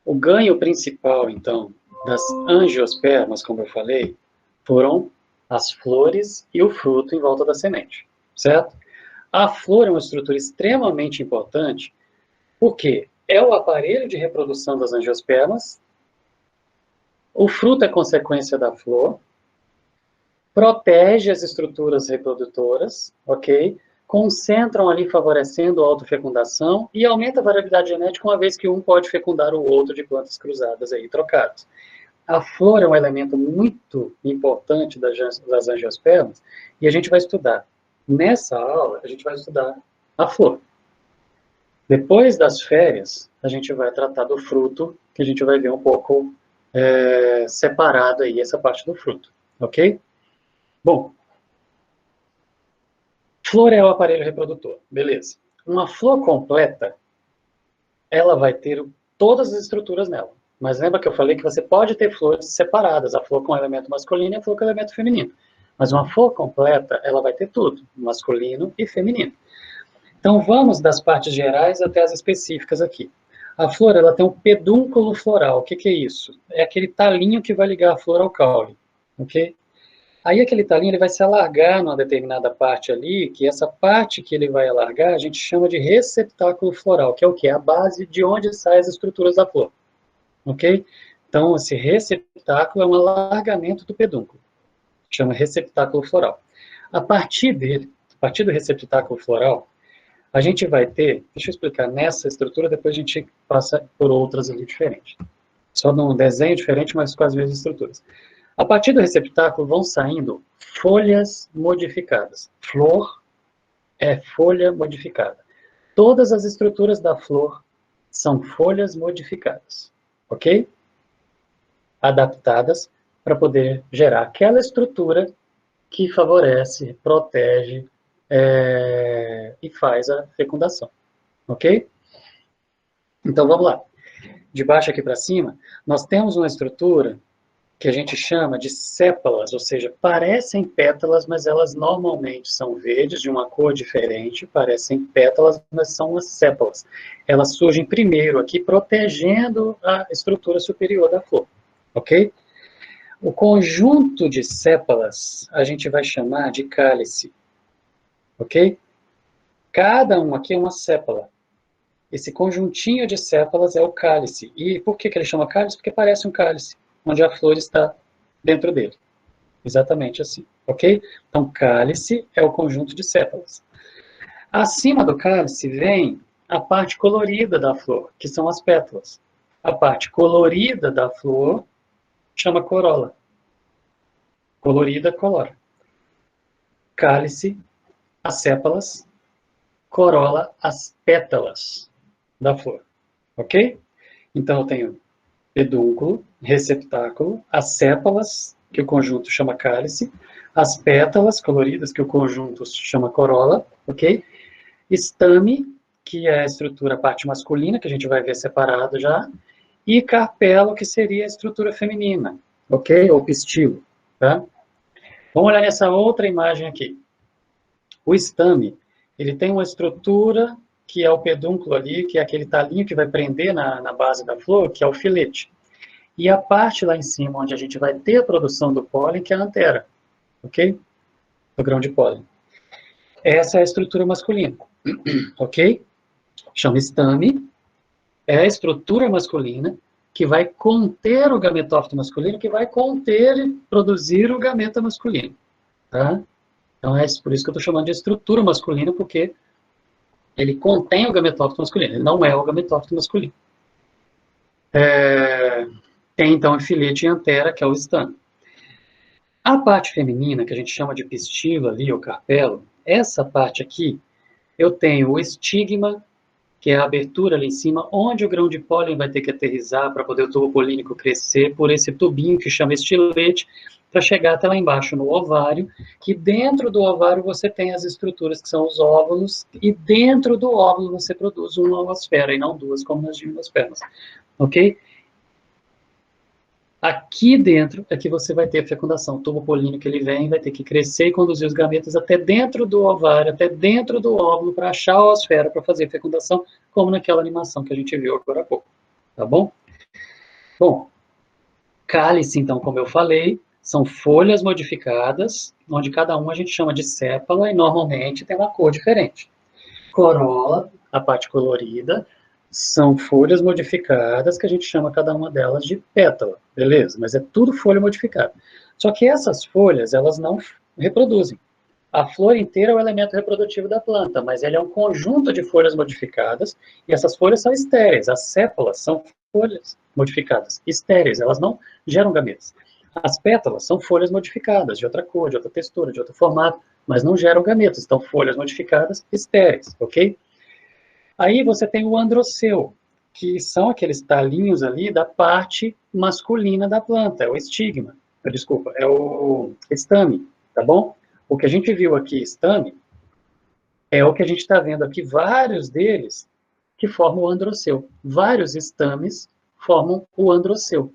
O ganho principal, então, das angiospermas, como eu falei, foram as flores e o fruto em volta da semente, certo? A flor é uma estrutura extremamente importante, porque é o aparelho de reprodução das angiospermas, o fruto é consequência da flor, protege as estruturas reprodutoras, ok? Concentram ali favorecendo a autofecundação e aumenta a variabilidade genética uma vez que um pode fecundar o outro de plantas cruzadas aí trocadas. A flor é um elemento muito importante das angiospermas e a gente vai estudar. Nessa aula, a gente vai estudar a flor. Depois das férias, a gente vai tratar do fruto, que a gente vai ver um pouco separado aí essa parte do fruto, ok? Bom, flor é o aparelho reprodutor, beleza. Uma flor completa, ela vai ter todas as estruturas nela. Mas lembra que eu falei que você pode ter flores separadas, a flor com elemento masculino e a flor com elemento feminino. Mas uma flor completa, ela vai ter tudo, masculino e feminino. Então vamos das partes gerais até as específicas aqui. A flor, ela tem um pedúnculo floral. O que é isso? É aquele talinho que vai ligar a flor ao caule, ok? Aí aquele talinho ele vai se alargar numa determinada parte ali, que essa parte que ele vai alargar a gente chama de receptáculo floral, que é o quê? A base de onde saem as estruturas da flor, ok? Então, esse receptáculo é um alargamento do pedúnculo, chama receptáculo floral. A partir dele, a partir do receptáculo floral, a gente vai ter, deixa eu explicar nessa estrutura, depois a gente passa por outras ali diferentes. Só num desenho diferente, mas com as mesmas estruturas. A partir do receptáculo vão saindo folhas modificadas. Flor é folha modificada. Todas as estruturas da flor são folhas modificadas, ok? Adaptadas para poder gerar aquela estrutura que favorece, protege e faz a fecundação, ok? Então vamos lá. De baixo aqui para cima, nós temos uma estrutura que a gente chama de sépalas, ou seja, parecem pétalas, mas elas normalmente são verdes, de uma cor diferente, parecem pétalas, mas são as sépalas. Elas surgem primeiro aqui, protegendo a estrutura superior da flor, ok? O conjunto de sépalas a gente vai chamar de cálice, ok? Cada um aqui é uma sépala. Esse conjuntinho de sépalas é o cálice. E por que ele chama cálice? Porque parece um cálice, onde a flor está dentro dele. Exatamente assim, ok? Então, cálice é o conjunto de sépalas. Acima do cálice vem a parte colorida da flor, que são as pétalas. A parte colorida da flor chama corola. Colorida, colora. Cálice, as sépalas. Corola, as pétalas da flor, ok? Então, eu tenho pedúnculo, receptáculo, as sépalas, que o conjunto chama cálice, as pétalas coloridas, que o conjunto chama corola, ok? Estame, que é a estrutura, a parte masculina, que a gente vai ver separado já, e carpelo, que seria a estrutura feminina, ok? Ou pistilo, tá? Vamos olhar nessa outra imagem aqui. O estame, ele tem uma estrutura que é o pedúnculo ali, que é aquele talinho que vai prender na base da flor, que é o filete. E a parte lá em cima, onde a gente vai ter a produção do pólen, que é a antera, ok? Do grão de pólen. Essa é a estrutura masculina, ok? Chama estame, é a estrutura masculina que vai conter o gametófito masculino, que vai conter e produzir o gameta masculino, tá? Então é por isso que eu estou chamando de estrutura masculina, porque ele contém o gametófito masculino, ele não é o gametófito masculino. Tem então o filete e antera, que é o estame. A parte feminina, que a gente chama de pistilo ali, ou carpelo, essa parte aqui, eu tenho o estigma, que é a abertura ali em cima, onde o grão de pólen vai ter que aterrissar para poder o tubo polínico crescer por esse tubinho que chama estilete, para chegar até lá embaixo no ovário, que dentro do ovário você tem as estruturas que são os óvulos, e dentro do óvulo você produz uma ovosfera, e não duas, como nas gimnospermas, ok? Aqui dentro é que você vai ter a fecundação. O tubo polínico ele vem, vai ter que crescer e conduzir os gametas até dentro do ovário, até dentro do óvulo, para achar a osfera, para fazer a fecundação, como naquela animação que a gente viu agora há pouco. Tá bom? Bom, cálice, então, como eu falei, são folhas modificadas, onde cada uma a gente chama de sépala e normalmente tem uma cor diferente. Corola, a parte colorida, são folhas modificadas que a gente chama cada uma delas de pétala, beleza? Mas é tudo folha modificada. Só que essas folhas, elas não reproduzem. A flor inteira é o elemento reprodutivo da planta, mas ele é um conjunto de folhas modificadas, e essas folhas são estéreis. As sépalas são folhas modificadas, estéreis, elas não geram gametas. As pétalas são folhas modificadas, de outra cor, de outra textura, de outro formato, mas não geram gametas, então folhas modificadas, estéreis, ok? Aí você tem o androceu, que são aqueles talinhos ali da parte masculina da planta, é o estigma, desculpa, é o estame, tá bom? O que a gente viu aqui, estame, é o que a gente está vendo aqui, vários deles que formam o androceu. Vários estames formam o androceu,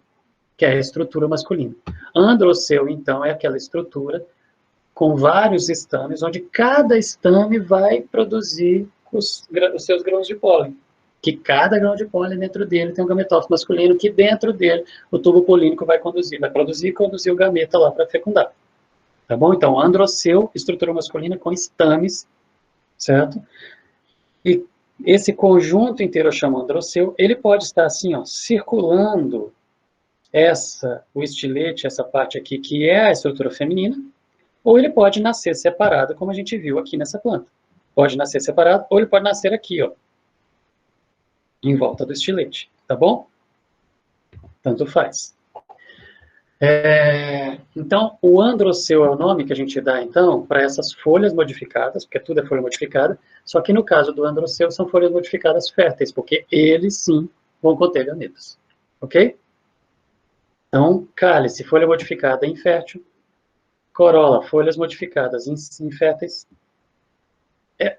que é a estrutura masculina. Androceu, então, é aquela estrutura com vários estames, onde cada estame vai produzir os seus grãos de pólen. Que cada grão de pólen dentro dele tem um gametófito masculino, que dentro dele o tubo polínico vai produzir e conduzir o gameta lá para fecundar. Tá bom? Então, androceu, estrutura masculina com estames, certo? E esse conjunto inteiro eu chamo androceu, ele pode estar assim, ó, circulando o estilete, essa parte aqui, que é a estrutura feminina, ou ele pode nascer separado, como a gente viu aqui nessa planta. Pode nascer separado, ou ele pode nascer aqui, ó, em volta do estilete, tá bom? Tanto faz. Então, o androceu é o nome que a gente dá, então, para essas folhas modificadas, porque tudo é folha modificada, só que no caso do androceu são folhas modificadas férteis, porque eles sim vão conter gametas, ok? Então, cálice, folha modificada infértil, corola, folhas modificadas inférteis,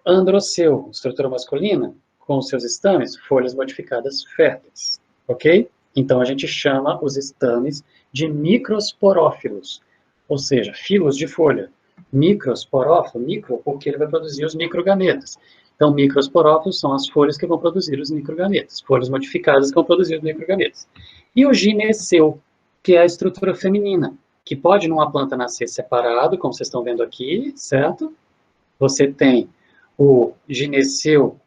androceu, estrutura masculina, com os seus estames, folhas modificadas férteis, ok? Então, a gente chama os estames de microsporófilos, ou seja, filos de folha. Microsporófilo, micro, porque ele vai produzir os microgametas. Então, microsporófilos são as folhas que vão produzir os microgametas, folhas modificadas que vão produzir os microgametas. E o gineceu, que é a estrutura feminina, que pode numa planta nascer separado, como vocês estão vendo aqui, certo? Você tem o gineceu,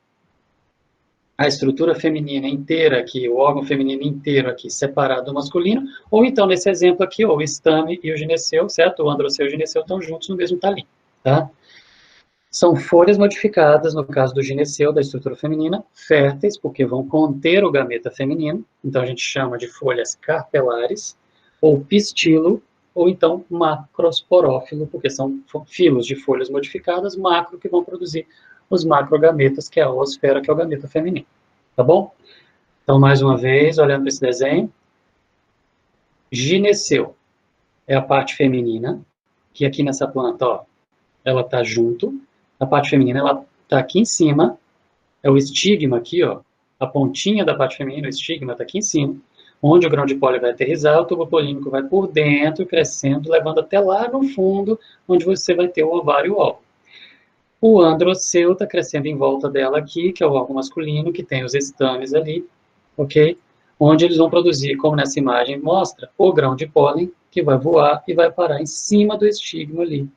a estrutura feminina inteira aqui, o órgão feminino inteiro aqui, separado do masculino, ou então, nesse exemplo aqui, ó, o estame e o gineceu, certo? O androceu e o gineceu estão juntos no mesmo talinho, tá? São folhas modificadas, no caso do gineceu, da estrutura feminina, férteis, porque vão conter o gameta feminino, então a gente chama de folhas carpelares, ou pistilo, ou então macrosporófilo, porque são filos de folhas modificadas, macro, que vão produzir os macrogametas, que é a oosfera, que é o gameta feminino. Tá bom? Então, mais uma vez, olhando para esse desenho, gineceu é a parte feminina, que aqui nessa planta, ó, ela está junto. A parte feminina, ela está aqui em cima, é o estigma aqui, ó, a pontinha da parte feminina, o estigma está aqui em cima, onde o grão de pólen vai aterrissar, o tubo polínico vai por dentro, crescendo, levando até lá no fundo, onde você vai ter o ovário e o óvulo. O androceu está crescendo em volta dela aqui, que é o órgão masculino, que tem os estames ali, ok? Onde eles vão produzir, como nessa imagem mostra, o grão de pólen, que vai voar e vai parar em cima do estigma ali,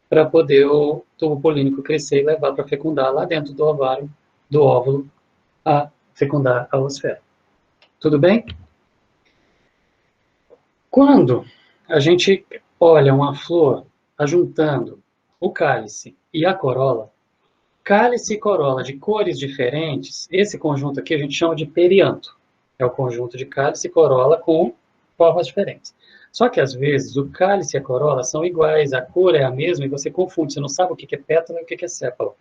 para poder o tubo polínico crescer e levar para fecundar lá dentro do ovário, do óvulo, a fecundar a oosfera. Tudo bem? Quando a gente olha uma flor ajuntando o cálice e a corola, cálice e corola de cores diferentes, esse conjunto aqui a gente chama de perianto. É o conjunto de cálice e corola com formas diferentes. Só que, às vezes, o cálice e a corola são iguais, a cor é a mesma e você confunde, você não sabe o que é pétala e o que é sépala.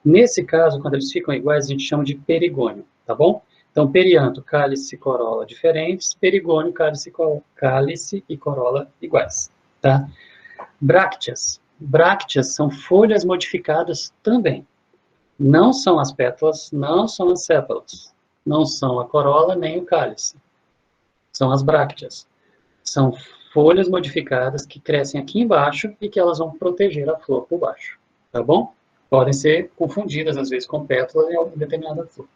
Nesse caso, quando eles ficam iguais, a gente chama de perigônio, tá bom? Então, perianto, cálice e corola diferentes, perigônio, cálice e corola iguais, tá? Brácteas. Brácteas são folhas modificadas também. Não são as pétalas, não são as sépalas, não são a corola nem o cálice. São as brácteas. São folhas modificadas que crescem aqui embaixo e que elas vão proteger a flor por baixo, tá bom? Podem ser confundidas, às vezes, com pétalas em determinada flor.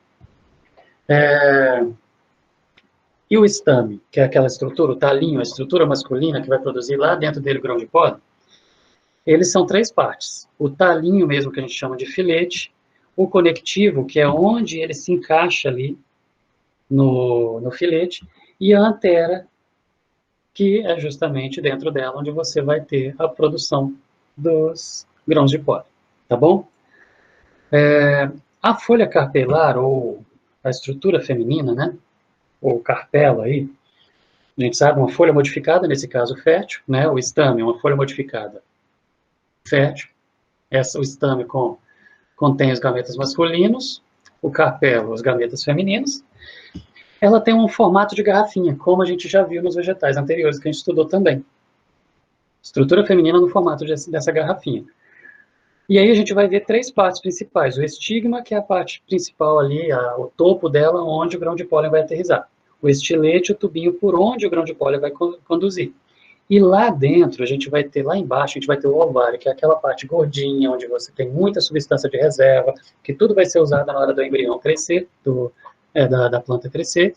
E o estame, que é aquela estrutura, o talinho, a estrutura masculina que vai produzir lá dentro dele o grão de pólen, eles são 3 partes. O talinho mesmo, que a gente chama de filete, o conectivo, que é onde ele se encaixa ali no filete, e a antera, que é justamente dentro dela onde você vai ter a produção dos grãos de pólen, tá bom? A folha carpelar, ou a estrutura feminina, né, ou carpela aí, a gente sabe, uma folha modificada, nesse caso fértil, né, o estame é uma folha modificada fértil, o estame contém os gametas masculinos, o carpelo, os gametas femininos. Ela tem um formato de garrafinha, como a gente já viu nos vegetais anteriores, que a gente estudou também. Estrutura feminina no formato dessa garrafinha. E aí a gente vai ver 3 partes principais. O estigma, que é a parte principal ali, o topo dela, onde o grão de pólen vai aterrissar. O estilete, o tubinho por onde o grão de pólen vai conduzir. E lá dentro, a gente vai ter, lá embaixo, a gente vai ter o ovário, que é aquela parte gordinha, onde você tem muita substância de reserva, que tudo vai ser usado na hora do embrião crescer, da planta crescer.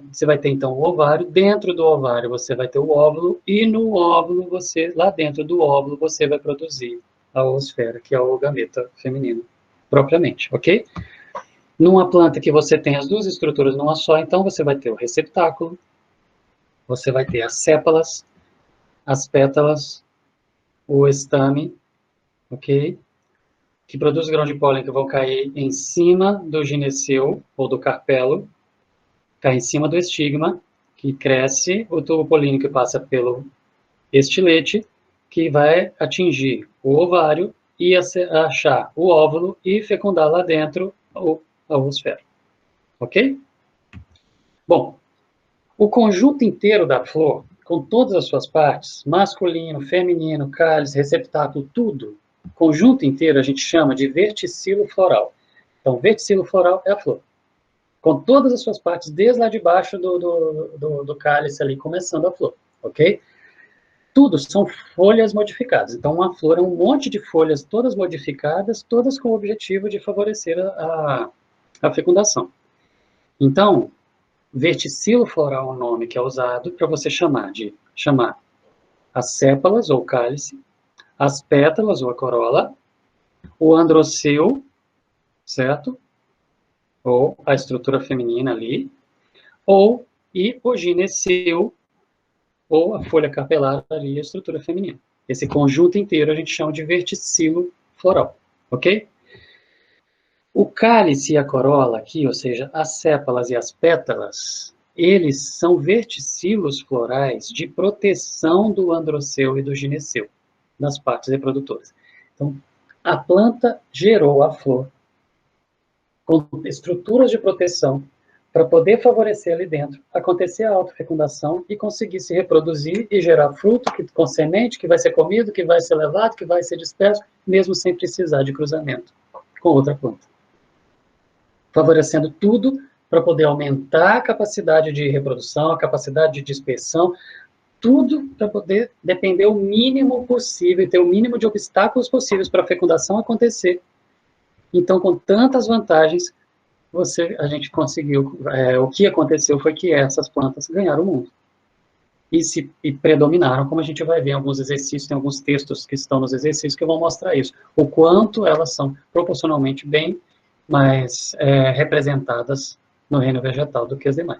Você vai ter, então, o ovário. Dentro do ovário, você vai ter o óvulo. E no óvulo, lá dentro do óvulo, você vai produzir a oosfera, que é o gameta feminino, propriamente, ok? Numa planta que você tem as 2 estruturas numa só, então, você vai ter o receptáculo, você vai ter as sépalas, as pétalas, o estame, ok? Que produz grão de pólen que vão cair em cima do gineceu, ou do carpelo, cai em cima do estigma, que cresce, o tubo polínico passa pelo estilete, que vai atingir o ovário e achar o óvulo e fecundar lá dentro a oosfera. Ok? Bom, o conjunto inteiro da flor, com todas as suas partes, masculino, feminino, cálice, receptáculo, tudo, conjunto inteiro a gente chama de verticilo floral. Então, verticilo floral é a flor, com todas as suas partes, desde lá de baixo do cálice ali, começando a flor, ok? Tudo são folhas modificadas. Então, uma flor é um monte de folhas, todas modificadas, todas com o objetivo de favorecer a fecundação. Então, verticilo floral é o nome que é usado para você chamar as sépalas, ou cálice, as pétalas, ou a corola, o androceu, certo? Ou a estrutura feminina ali, e o gineceu, ou a folha capelar ali, a estrutura feminina. Esse conjunto inteiro a gente chama de verticilo floral, ok? O cálice e a corola aqui, ou seja, as sépalas e as pétalas, eles são verticilos florais de proteção do androceu e do gineceu, das partes reprodutoras. Então, a planta gerou a flor com estruturas de proteção para poder favorecer ali dentro, acontecer a autofecundação e conseguir se reproduzir e gerar fruto com semente que vai ser comido, que vai ser levado, que vai ser disperso, mesmo sem precisar de cruzamento com outra planta. Favorecendo tudo para poder aumentar a capacidade de reprodução, a capacidade de dispersão, tudo para poder depender o mínimo possível, ter o mínimo de obstáculos possíveis para a fecundação acontecer. Então, com tantas vantagens, a gente conseguiu, o que aconteceu foi que essas plantas ganharam o mundo. E predominaram, como a gente vai ver em alguns exercícios, tem alguns textos que estão nos exercícios que vão mostrar isso, o quanto elas são proporcionalmente bem mais representadas no reino vegetal do que as demais.